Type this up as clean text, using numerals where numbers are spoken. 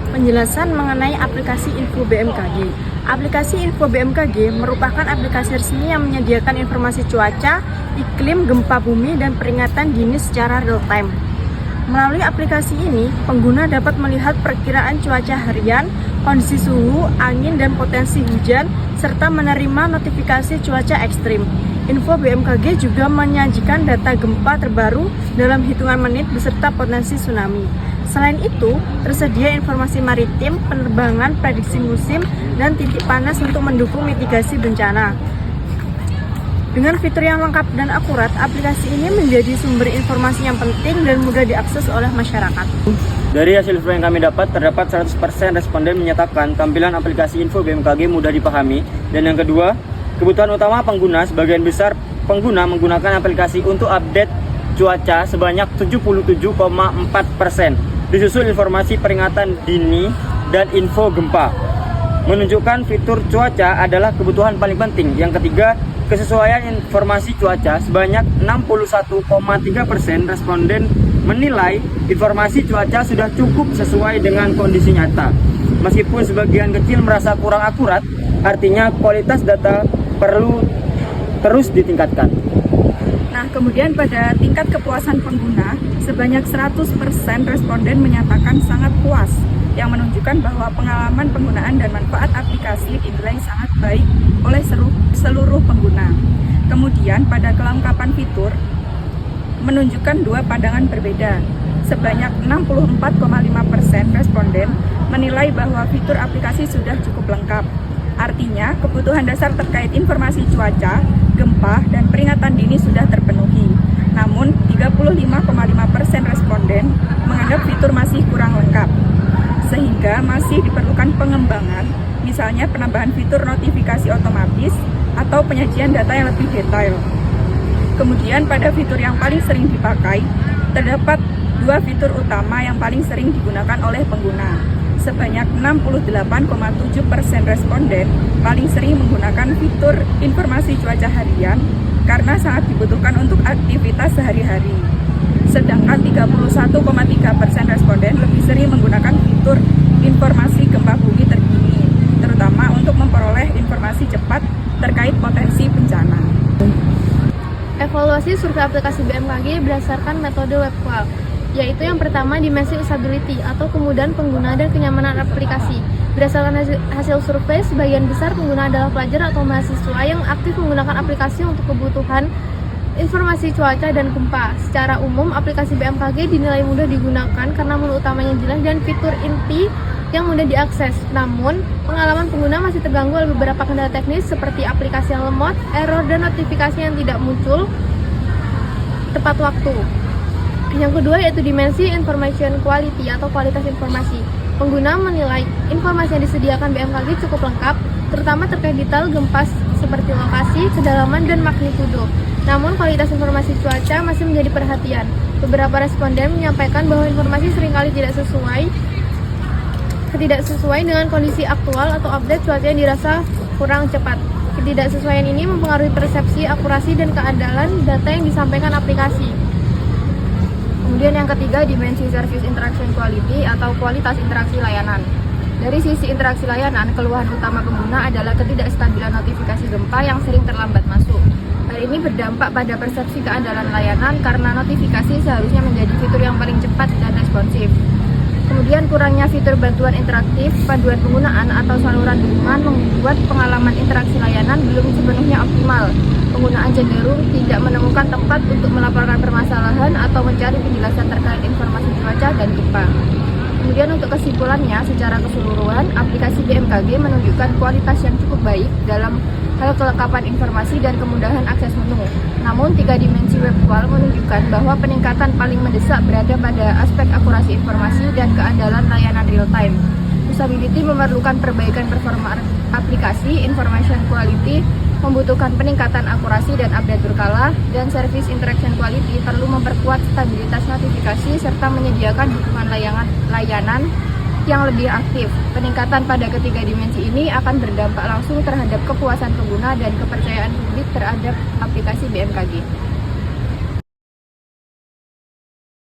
Penjelasan mengenai aplikasi Info BMKG. Aplikasi Info BMKG merupakan aplikasi resmi yang menyediakan informasi cuaca, iklim, gempa bumi, dan peringatan dini secara real-time. Melalui aplikasi ini, pengguna dapat melihat perkiraan cuaca harian, kondisi suhu, angin, dan potensi hujan, serta menerima notifikasi cuaca ekstrim. Info BMKG juga menyajikan data gempa terbaru dalam hitungan menit beserta potensi tsunami. Selain itu, tersedia informasi maritim, penerbangan, prediksi musim, dan titik panas untuk mendukung mitigasi bencana. Dengan fitur yang lengkap dan akurat, aplikasi ini menjadi sumber informasi yang penting dan mudah diakses oleh masyarakat. Dari hasil survei yang kami dapat, terdapat 100% responden menyatakan tampilan aplikasi Info BMKG mudah dipahami. Dan yang kedua, kebutuhan utama pengguna, sebagian besar pengguna menggunakan aplikasi untuk update cuaca sebanyak 77,4%. Disusul informasi peringatan dini dan info gempa. Menunjukkan fitur cuaca adalah kebutuhan paling penting. Yang ketiga, kesesuaian informasi cuaca sebanyak 61,3% responden menilai informasi cuaca sudah cukup sesuai dengan kondisi nyata. Meskipun sebagian kecil merasa kurang akurat, artinya kualitas data perlu terus ditingkatkan. Nah, kemudian pada tingkat kepuasan pengguna, sebanyak 100% responden menyatakan sangat puas, yang menunjukkan bahwa pengalaman penggunaan dan manfaat aplikasi dinilai sangat baik oleh seluruh pengguna. Kemudian pada kelengkapan fitur, menunjukkan dua pandangan berbeda. Sebanyak 64,5% responden menilai bahwa fitur aplikasi sudah cukup lengkap. Artinya, kebutuhan dasar terkait informasi cuaca, gempa, dan peringatan dini sudah terpenuhi. Namun, 35,5% responden menganggap fitur masih kurang lengkap, sehingga masih diperlukan pengembangan, misalnya penambahan fitur notifikasi otomatis atau penyajian data yang lebih detail. Kemudian, pada fitur yang paling sering dipakai, terdapat dua fitur utama yang paling sering digunakan oleh pengguna. Sebanyak 68,7% responden paling sering menggunakan fitur informasi cuaca harian karena sangat dibutuhkan untuk aktivitas sehari-hari. Sedangkan 31,3% responden lebih sering menggunakan fitur informasi gempa bumi terkini, terutama untuk memperoleh informasi cepat terkait potensi bencana. Evaluasi survei aplikasi BMKG berdasarkan metode web qual, yaitu yang pertama dimensi usability atau kemudahan pengguna dan kenyamanan aplikasi. Berdasarkan hasil survei, sebagian besar pengguna adalah pelajar atau mahasiswa yang aktif menggunakan aplikasi untuk kebutuhan informasi cuaca dan gempa. Secara umum, aplikasi BMKG dinilai mudah digunakan karena menu utamanya jelas dan fitur inti yang mudah diakses. Namun, pengalaman pengguna masih terganggu oleh beberapa kendala teknis seperti aplikasi yang lemot, error, dan notifikasi yang tidak muncul tepat waktu. Yang kedua yaitu dimensi information quality atau kualitas informasi. Pengguna menilai informasi yang disediakan BMKG cukup lengkap, terutama terkait detail gempa seperti lokasi, kedalaman, dan magnitudo. Namun kualitas informasi cuaca masih menjadi perhatian. Beberapa responden menyampaikan bahwa informasi seringkali tidak sesuai dengan kondisi aktual atau update cuaca yang dirasa kurang cepat. Ketidaksesuaian ini mempengaruhi persepsi, akurasi, dan keandalan data yang disampaikan aplikasi. Kemudian yang ketiga, dimensi service interaction quality atau kualitas interaksi layanan. Dari sisi interaksi layanan, keluhan utama pengguna adalah ketidakstabilan notifikasi gempa yang sering terlambat masuk. Hal ini berdampak pada persepsi keandalan layanan karena notifikasi seharusnya menjadi fitur yang paling cepat dan responsif. Kemudian kurangnya fitur bantuan interaktif, panduan penggunaan, atau saluran dukungan membuat pengalaman interaksi layanan belum sepenuhnya optimal. Penggunaan cenderung tidak menemukan tempat untuk melaporkan permasalahan atau mencari penjelasan terkait informasi cuaca dan gempa. Kemudian untuk kesimpulannya, secara keseluruhan, aplikasi BMKG menunjukkan kualitas yang cukup baik dalam hal kelengkapan informasi dan kemudahan akses menu. Namun, tiga dimensi web qual menunjukkan bahwa peningkatan paling mendesak berada pada aspek akurasi informasi dan keandalan layanan real-time. Usability memerlukan perbaikan performa aplikasi, information quality membutuhkan peningkatan akurasi dan update berkala, dan service interaction quality perlu memperkuat stabilitas notifikasi serta menyediakan dukungan layanan yang lebih aktif. Peningkatan pada ketiga dimensi ini akan berdampak langsung terhadap kepuasan pengguna dan kepercayaan publik terhadap aplikasi BMKG.